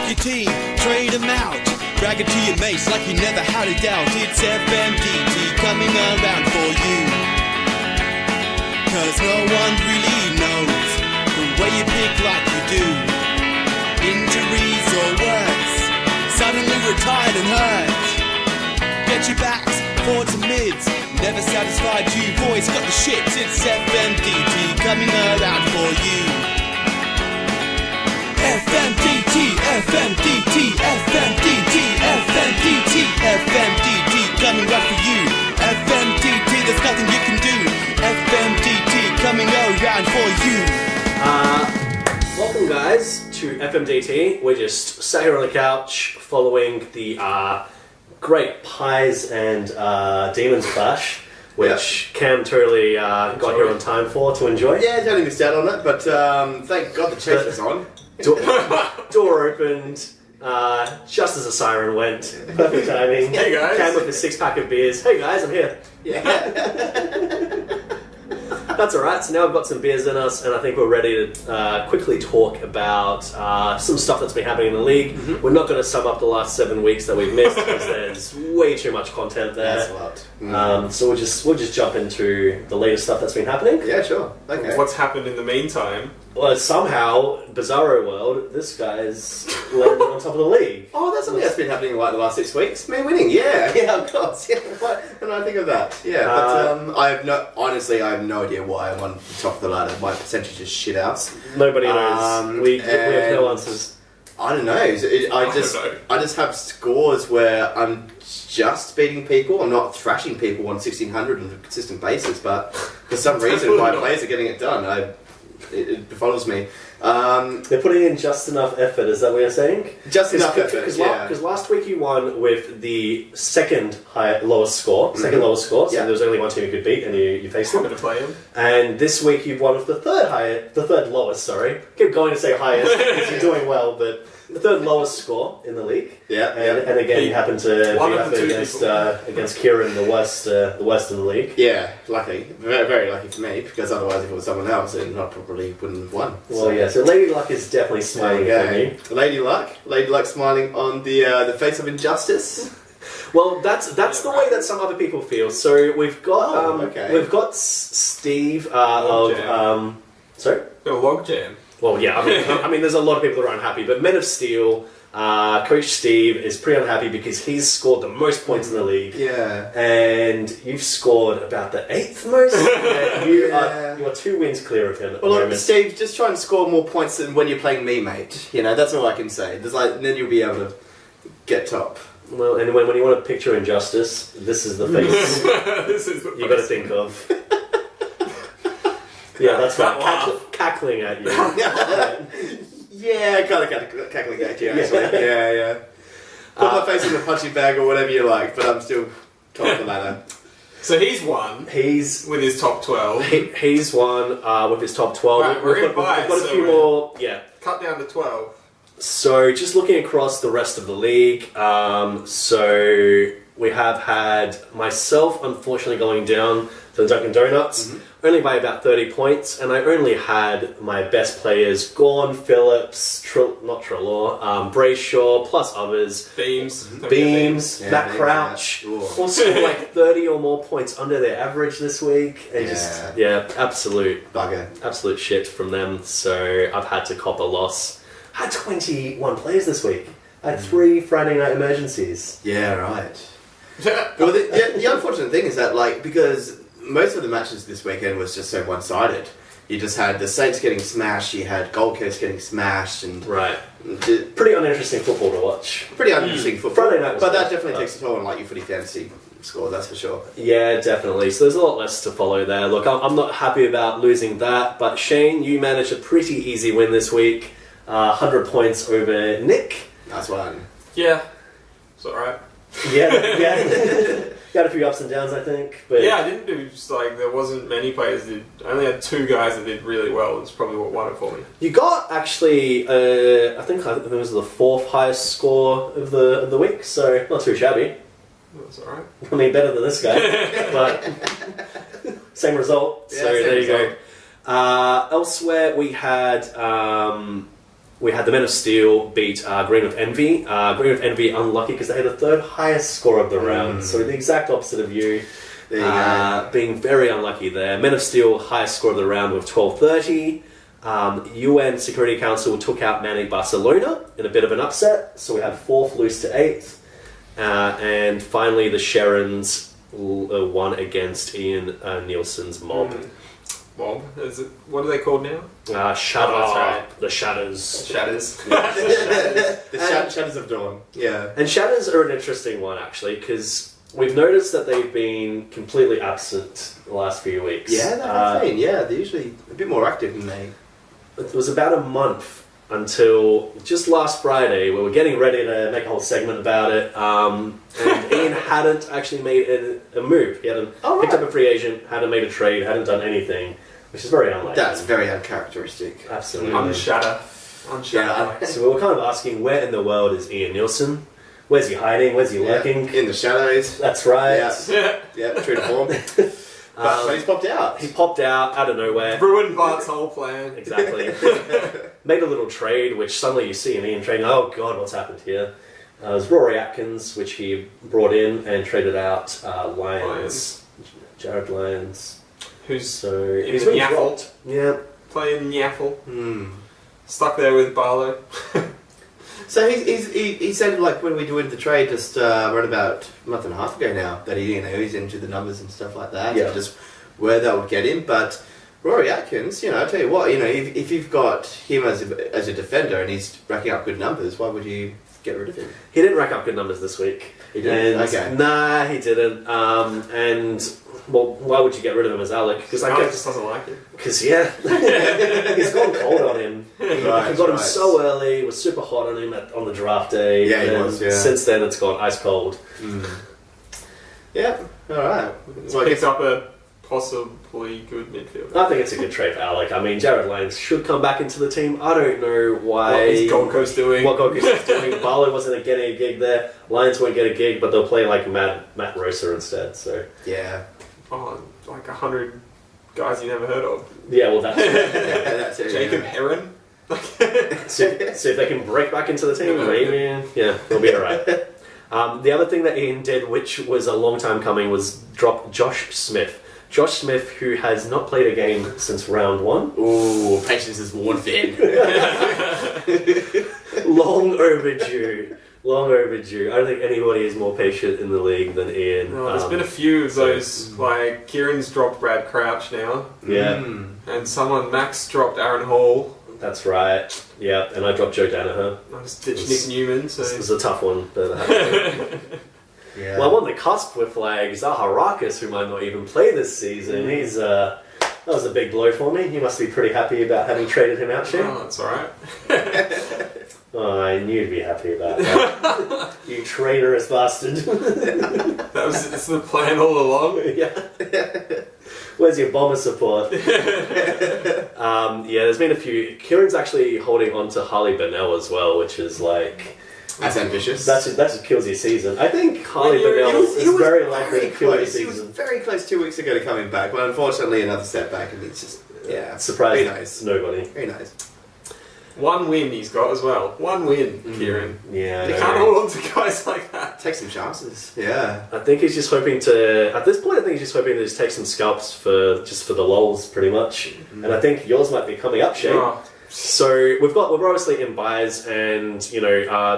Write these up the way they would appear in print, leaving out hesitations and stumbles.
your team, trade them out. Brag it to your mates like you never had a doubt. It's FMDT coming around for you. Cause no one really knows the way you pick like you do. Injuries or worse, suddenly retired and hurt. Get your backs, forwards and mids, never satisfied, you've always got the shits. It's FMDT coming around for you. FMDT, FMDT, FMDT, FMDT, FMDT coming right for you. FMDT, there's nothing you can do. FMDT coming around for you. Welcome guys to FMDT. We're just sat here on the couch following the great Pies and Demons clash, which Cam totally got here on time for to enjoy. Yeah, totally missed out on it, but thank God the chase was on. Door opened just as a siren went. Perfect timing. Hey guys. Cam with a 6-pack of beers. Hey guys, I'm here. Yeah. That's alright, so now we've got some beers in us and I think we're ready to quickly talk about some stuff that's been happening in the league. Mm-hmm. We're not going to sum up the last 7 weeks that we've missed because there's way too much content there. That's a lot. So we'll just jump into the latest stuff that's been happening. Yeah, sure. Okay. What's happened in the meantime? Well, somehow, Bizarro World, this guy's landed on top of the league. Oh, that's something that's been happening like the last 6 weeks. Me winning, yeah, of course. Yeah, why didn't I think of that? Yeah, but I have no idea why I'm on the top of the ladder. My percentage is shit house. Nobody knows. We have no answers. I don't know. I just have scores where I'm just beating people. I'm not thrashing people on 1600 on a consistent basis, but for some reason my players are getting it done. It befuddles me. They're putting in just enough effort, is that what you're saying? Just enough effort, Because last week you won with the second lowest score, so there was only one team you could beat, and you faced them. I'm going to play him. And this week you've won with the third lowest, sorry. Keep going to say highest, because you're doing well, but the third lowest score in the league. And again, you happen to be up against Kieran, the worst in the league. Yeah, lucky. Very, very lucky for me, because otherwise if it was someone else, then I probably wouldn't have won. Well, so Lady Luck is definitely smiling for me. Lady Luck smiling on the face of injustice. Well, that's the way that some other people feel. So we've got Steve of sorry? A logjam. Well, yeah, I mean, there's a lot of people that are unhappy, but Men of Steel, Coach Steve is pretty unhappy because he's scored the most points in the league. Yeah. And you've scored about the 8th most. You are 2 wins clear of him at the moment. Look, Steve, just try and score more points than when you're playing me, mate. You know, that's all I can say. Then you'll be able to get top. Well, and when you want to picture injustice, this is the face This is the you got to think of. Yeah, that's right. Cackling at you. Yeah, kind of cackling at you, actually. Yeah. Put my face in the punching bag or whatever you like, but I'm still top of the ladder. So he's won. He's with his top 12. He's won with his top 12. Right, we've got a few more. Yeah. Cut down to 12. So just looking across the rest of the league, so we have had myself unfortunately going down to the Dunkin' Donuts, only by about 30 points, and I only had my best players, Gorn, Phillips, not Trelaw, Brayshaw, plus others. Beams, Matt Crouch, all scored like 30 or more points under their average this week. And absolute bugger. Absolute shit from them, so I've had to cop a loss. I had 21 players this week. I had 3 Friday night emergencies. Yeah, right. Well, the unfortunate thing is that, because most of the matches this weekend was just so one-sided. You just had the Saints getting smashed, you had Gold Coast getting smashed, and... Right. Pretty uninteresting football to watch. Pretty uninteresting football. Friday night was but that definitely takes a toll on your footy fantasy score, that's for sure. Yeah, definitely. So there's a lot less to follow there. Look, I'm not happy about losing that, but Shane, you managed a pretty easy win this week. 100 points over Nick. Nice one. Yeah. It's alright. Yeah. Got a few ups and downs, I think. But yeah, I didn't do there wasn't many players that did. I only had 2 guys that did really well. It's probably what won it for me. You got actually, I think it was the 4th highest score of the week, so not too shabby. That's alright. I mean, better than this guy, but same result. Yeah, so there you go. Elsewhere, we had we had the Men of Steel beat Green of Envy. Green of Envy unlucky because they had the third highest score of the round, so the exact opposite of you. There you go. Being very unlucky there. Men of Steel, highest score of the round with 1230. UN Security Council took out Manic Barcelona in a bit of an upset, so we had 4th lose to 8th. And finally, the Sharons won against Ian Nielsen's Mob. Mob? What are they called now? Shut Oh, that's up. right. The Shatters. Shatters. The Shadows of Dawn. Yeah. And Shatters are an interesting one, actually, because we've noticed that they've been completely absent the last few weeks. Yeah, that's been. Yeah, they're usually a bit more active than they. It was about a month until just last Friday, we were getting ready to make a whole segment about it, and Ian hadn't actually made a move. He hadn't picked up a free agent, hadn't made a trade, hadn't done anything, which is very unlike That's him. very uncharacteristic. Absolutely. Unshatter. Yeah. So we were kind of asking, where in the world is Ian Nielsen? Where's he hiding? Where's he lurking? In the shadows. That's right. Yeah. Yeah, true to form. But he's popped out. He popped out of nowhere. Ruined Bart's whole plan. Exactly. Made a little trade, which suddenly you see an Ian trading. Oh god, what's happened here? It was Rory Atkins, which he brought in and traded out Lyons. Jared Lyons. Who's He's the been Yaffle. dropped. Yeah. Playing Yaffle. Stuck there with Barlow. So he said, like, when we doing the trade just around about a month and a half ago now, that he's into the numbers and stuff like that, Yeah. and just where that would get him. But Rory Atkins, I tell you what, if you've got him as a defender and he's racking up good numbers, why would you get rid of him? He didn't rack up good numbers this week. He didn't? And, Okay. Nah, he didn't. Well, why would you get rid of him as Alec? Because Just doesn't like it. he's gone cold on him. Right, He got him right. so early. It was super hot on him on the draft day. Yeah, he and was, yeah. Since then, it's gone ice cold. Yeah, alright. So I picked up a possibly good midfielder. I think it's a good trade for Alec. I mean, Jared Lyons should come back into the team. I don't know why. What is Gold Coast doing? What Gold Coast is doing. Barlow wasn't getting a gig there. Lyons won't get a gig, but they'll play like Matt Rosa instead. So Yeah. Oh, like 100 guys you never heard of. yeah, well that's That's it, Jacob yeah. Heron. see if they can break back into the team. Maybe they'll be alright. The other thing that Ian did, which was a long time coming, was drop Josh Smith. Josh Smith, who has not played a game since round 1. Ooh, patience is worn thin. Long overdue. Long overdue. I don't think anybody is more patient in the league than Ian. Oh, there's been a few of those, like Kieran's dropped Brad Crouch now, Yeah, and Max dropped Aaron Hall. that's right. Yeah, and I dropped Joe Danaher. I just ditched Nick Newman, so... This was a tough one, but Yeah. well, I'm on the cusp with like Zaharakis, who might not even play this season. He's that was a big blow for me. You must be pretty happy about having traded him out, Shane. Oh, that's alright. Oh, I knew you'd be happy about that. You traitorous bastard. It's the plan all along. Yeah. Where's your bomber support? There's been a few. Kieran's actually holding on to Harley Bennell as well, which is like... That's ambitious. That just kills your season. I think Harley Bennell is very likely to kill your He was season. very close 2 weeks ago to coming back, but unfortunately another setback, and it's just, Surprised very nice. nobody. Very nice. One win he's got as well. One win, Kieran. Yeah, You I can't know. hold on to guys like that. Take some chances. Yeah. I think he's just hoping to... At this point, I think he's just hoping to just take some scalps for the lulz, pretty much. And I think yours might be coming up, Shane. Oh, So we're obviously in buys, and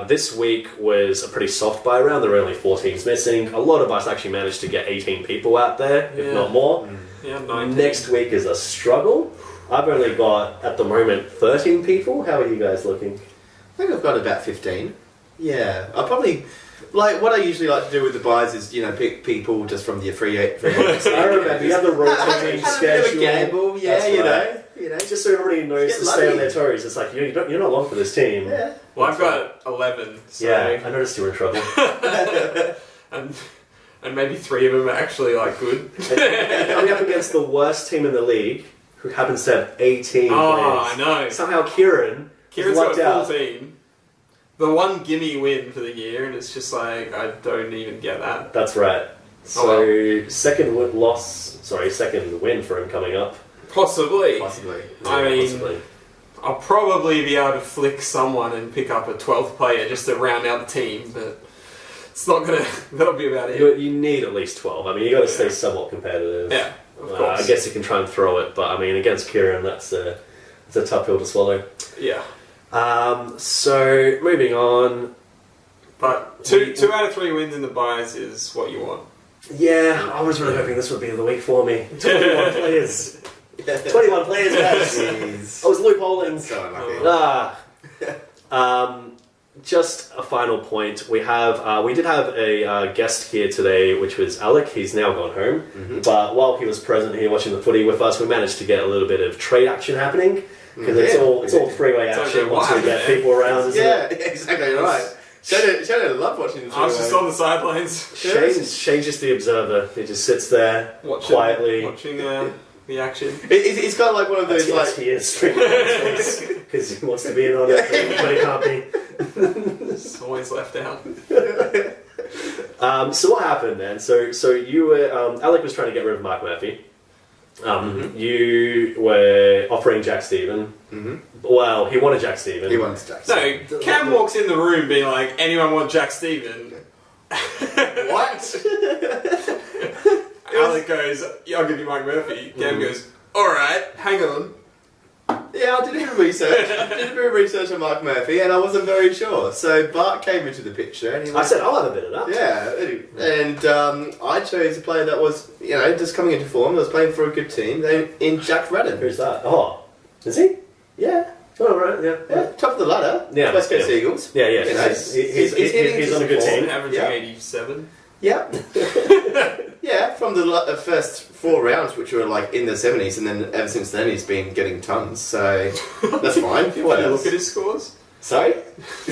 this week was a pretty soft buy round. There were only 4 teams missing. A lot of us actually managed to get 18 people out there, if Yeah. not more. yeah, 19. Next week is a struggle. I've only got at the moment 13 people. How are you guys looking? I think I've got about 15. Yeah. I probably... Like, what I usually like to do with the buys is, pick people just from the free agency. I remember you have the rotating Have a bit of a schedule. gamble, yeah, That's you know. Just so everybody knows Get to stay on lucky. their toes. It's like you're not long for this team. Yeah. Well, I've got 11, so... Yeah, I noticed you were in trouble. and maybe 3 of them are actually, like, good. You're coming up against the worst team in the league, who happens to have 18 Oh, players. I know. Somehow Kieran's Kieran's got lucked out. 14. The one gimme win for the year, and it's just like, I don't even get that. That's right. So second win for him coming up. Possibly. Possibly. I mean, Possibly. I'll probably be able to flick someone and pick up a 12th player just to round out the team, but it's not gonna. That'll be about it. You need at least 12. I mean, you got to stay somewhat competitive. Yeah, of course. I guess you can try and throw it, but I mean, against Kieran, it's a tough pill to swallow. Yeah. So moving on. But two out of 3 wins in the buys is what you want. Yeah, I was really hoping this would be the week for me. 21 players. 21 players, guys. Jeez. I was loopholing. So unlucky. Just a final point. We did have a guest here today, which was Alec. He's now gone home. Mm-hmm. But while he was present here watching the footy with us, we managed to get a little bit of trade action happening. Because it's all three-way action once we get people around, isn't it? Yeah, exactly right. Shane loved watching the I was just on the sidelines. Shane just the observer. He just sits there quietly. Watching the action. It's kind of like one of those, like... he is because he wants to be in on it, but he can't be. It's always left out. So what happened then? So you were... Alec was trying to get rid of Marc Murphy. You were offering Jack Stephen. Well, he wanted Jack Stephen. He wants Jack Stephen. No, Cam walks in the room being like, anyone want Jack Stephen? What? Alec goes, yeah, I'll give you Marc Murphy. Cam goes, alright, hang on. Yeah, I did a bit of research. I did a bit of research on Marc Murphy, and I wasn't very sure. So Bart came into the picture, and he I said, I'll have a bit of that. Yeah, and I chose a player that was, just coming into form, that was playing for a good team, in Jack Redden. Who's that? Oh, is he? Yeah. Oh, right, yeah. Top of the ladder. Yeah. West Coast Eagles. Yeah. You know, He's on a good team. Averaging Yeah. 87. Yeah. Yeah, from the first 4 rounds, which were like in the 70s, and then ever since then he's been getting tons, so that's fine. What else? Look at his scores. Sorry?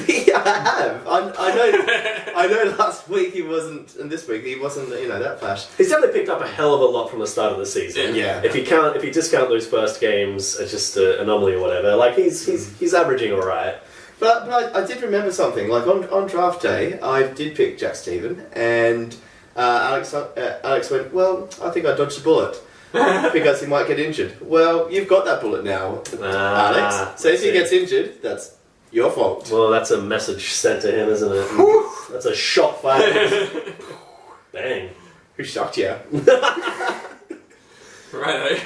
Yeah, I have. I know last week he wasn't, and this week he wasn't, that flash. He's definitely picked up a hell of a lot from the start of the season. Yeah. If you discount those first games as just an anomaly or whatever, like he's averaging alright. But I did remember something. Like on draft day, I did pick Jack Stephen, and Alex went, well, I think I dodged a bullet because he might get injured. Well, you've got that bullet now, Alex. So if he gets injured, that's your fault. Well, that's a message sent to him, isn't it? That's a shot fired. Bang. Who shocked you? Right.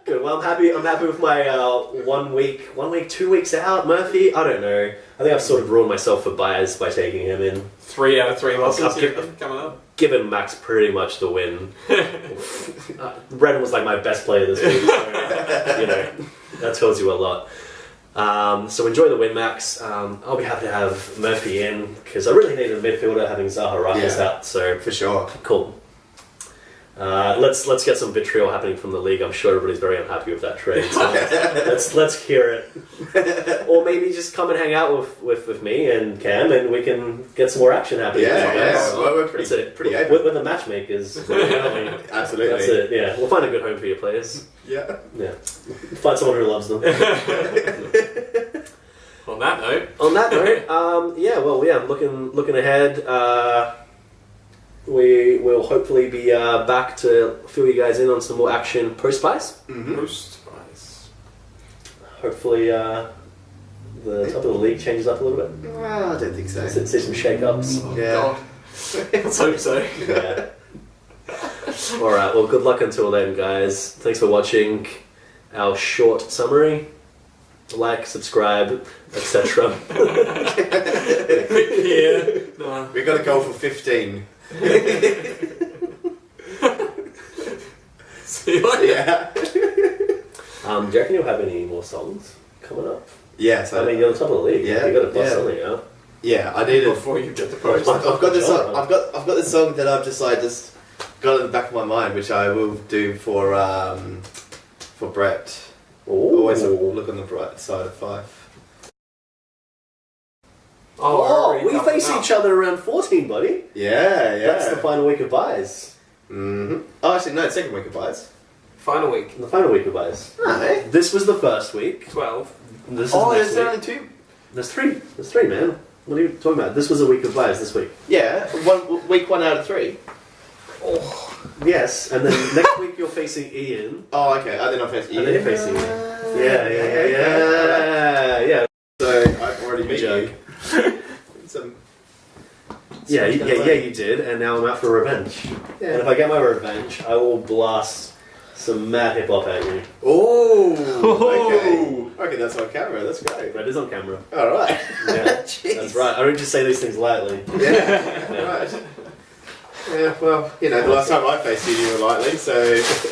Good. Well, I'm happy with my 1 week, 2 weeks out. Murphy, I don't know. I think I've sort of ruined myself for bias by taking him in. 3 out of 3 losses I've coming up. Given Max pretty much the win. Redden was like my best player this week, so, that tells you a lot. So enjoy the win, Max. I'll be happy to have Murphy in because I really need a midfielder having Zaha Ramos out. So For sure. cool. Let's get some vitriol happening from the league. I'm sure everybody's very unhappy with that trade. So let's hear it. Or maybe just come and hang out with me and Cam, and we can get some more action happening. Yeah. Well, we're pretty open. With the matchmakers. Aren't we? Absolutely. That's it. Yeah, we'll find a good home for your players. Yeah. Yeah, find someone who loves them. On that note. On that note, looking ahead. We will hopefully be back to fill you guys in on some more action post-buys. Post-buys. Hopefully the top of the league changes up a little bit. Well, I don't think so. See some shake-ups. Oh, Yeah. God. Let's hope so. Yeah. Alright, well, good luck until then, guys. Thanks for watching our short summary. Like, subscribe, etc. Yeah. No. We've got to go for 15. See you later. Yeah. Do you reckon you'll have any more songs coming up? Yeah, so I mean, you're on top of the league. Yeah, You got to bust yeah. something out. yeah, I need it. Before you get the post. I've got this song. I've got this song that I've just got in the back of my mind, which I will do for Brett. Ooh. Always look on the bright side of 5. Oh, we face each other around 14, buddy. Yeah. That's the final week of buys. Oh, actually, no, second week of buys. Final week. The final week of buys. No. This was the first week. 12. This is Oh, next there's week. only 2. There's 3. There's 3, man. What are you talking about? This was a week of buys this week. Yeah, week 1 out of 3. Oh. Yes, and then next week you're facing Ian. Oh, okay. Then I'm facing you. And then you're facing me. Yeah. So I've already beat you. You did, and now I'm out for revenge. Yeah. And if I get my revenge, I will blast some mad hip hop at you. Oh, okay, that's on camera. That's great. That is on camera. All right. Yeah, that's right. I don't just say these things lightly. Yeah. Right. Yeah. Well, the last time I faced you were lightly, so let's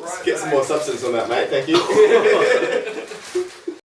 just get some more substance on that, mate. Thank you.